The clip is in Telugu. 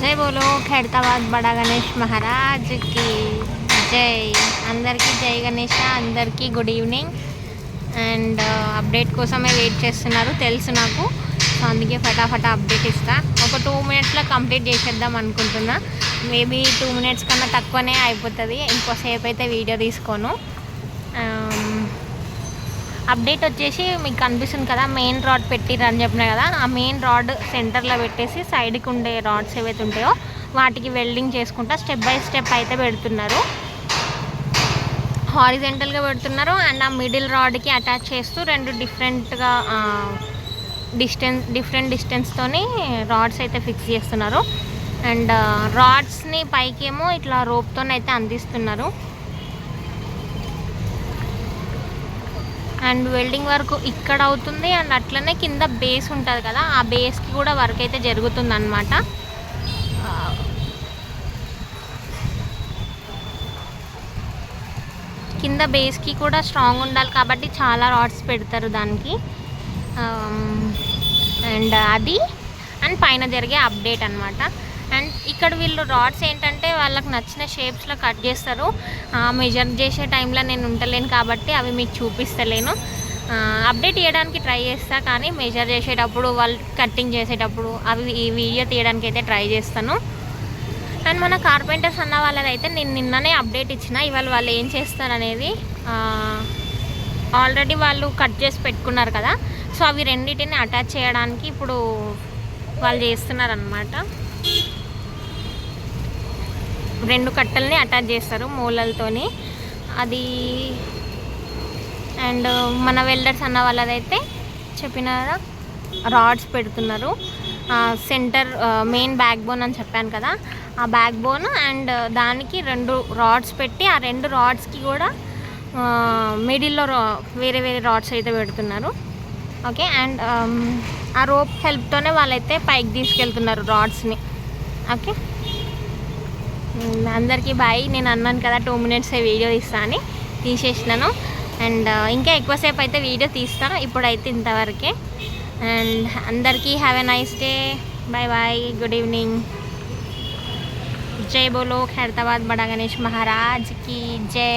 జై బోలో ఖైరతాబాద్ బడా గణేష్ మహారాజ్కి జై. అందరికీ జై గణేష. అందరికీ గుడ్ ఈవినింగ్. అండ్ అప్డేట్ కోసమే వెయిట్ చేస్తున్నారు తెలుసు నాకు, సో అందుకే ఫటాఫటా అప్డేట్ ఇస్తా. ఒక 2 minutesలో కంప్లీట్ చేసేద్దాం అనుకుంటున్నా. మేబీ 2 minutes కన్నా తక్కువనే అయిపోతుంది, ఇంకోసేపు అయితే వీడియో తీసుకోను. అప్డేట్ వచ్చేసి మీకు కనిపిస్తుంది కదా, మెయిన్ రాడ్ పెట్టిరని చెప్పినా కదా, ఆ మెయిన్ రాడ్ సెంటర్లో పెట్టేసి సైడ్కి ఉండే రాడ్స్ ఏవైతే ఉంటాయో వాటికి వెల్డింగ్ చేసుకుంటా స్టెప్ బై స్టెప్ అయితే పెడుతున్నారు. హారిజెంటల్గా పెడుతున్నారు అండ్ ఆ మిడిల్ రాడ్కి అటాచ్ చేస్తూ 2 డిఫరెంట్గా డిఫరెంట్ డిస్టెన్స్తోని రాడ్స్ అయితే ఫిక్స్ చేస్తున్నారు. అండ్ రాడ్స్ని పైకేమో ఇట్లా రోప్తోనైతే అందిస్తున్నారు. అండ్ వెల్డింగ్ వర్క్ ఇక్కడ అవుతుంది అండ్ అట్లనే కింద బేస్ ఉంటుంది కదా, ఆ బేస్కి కూడా వర్క్ అయితే జరుగుతుంది అన్నమాట. కింద బేస్కి కూడా స్ట్రాంగ్ ఉండాలి కాబట్టి చాలా రాడ్స్ పెడతారు దానికి. అండ్ అది అండ్ పైన జరిగే అప్డేట్ అనమాట. అండ్ ఇక్కడ వీళ్ళు రాడ్స్ ఏంటంటే వాళ్ళకి నచ్చిన షేప్స్లో కట్ చేస్తారు. మెజర్ చేసే టైంలో నేను ఉండలేను కాబట్టి అవి మీకు చూపిస్తలేను. అప్డేట్ చేయడానికి ట్రై చేస్తా, కానీ మెజర్ చేసేటప్పుడు వాళ్ళు కట్టింగ్ చేసేటప్పుడు అవి ఈ వీడియో తీయడానికి అయితే ట్రై చేస్తాను. అండ్ మన కార్పెంటర్స్ అన్న వాళ్ళదైతే నేను నిన్ననే అప్డేట్ ఇచ్చిన, ఇవాళ వాళ్ళు ఏం చేస్తారనేది. ఆల్రెడీ వాళ్ళు కట్ చేసి పెట్టుకున్నారు కదా, సో అవి రెండింటిని అటాచ్ చేయడానికి ఇప్పుడు వాళ్ళు చేస్తున్నారనమాట. 2 కట్టెల్ని అటాచ్ చేస్తారు మూలలతోని అది. అండ్ మన వెల్డర్స్ అన్న వాళ్ళదైతే చెప్పినారా రాడ్స్ పెడుతున్నారు. సెంటర్ మెయిన్ బ్యాక్ బోన్ అని చెప్పాను కదా, ఆ బ్యాక్ బోన్ అండ్ దానికి 2 రాడ్స్ పెట్టి ఆ 2 రాడ్స్కి కూడా మిడిల్లో వేరే వేరే రాడ్స్ అయితే పెడుతున్నారు. ఓకే. అండ్ ఆ రోప్ హెల్ప్తోనే వాళ్ళైతే పైకి తీసుకెళ్తున్నారు రాడ్స్ని. ఓకే, అందరికీ బాయ్. నేను అన్నాను కదా 2 minutes వీడియో తీస్తా అని, తీసేసినాను. అండ్ ఇంకా ఎక్కువసేపు అయితే వీడియో తీస్తాను, ఇప్పుడైతే ఇంతవరకే. అండ్ అందరికీ have a nice day. Bye bye, good evening. జై బోలో ఖైరతాబాద్ బడా గణేష్ మహారాజ్కి జై.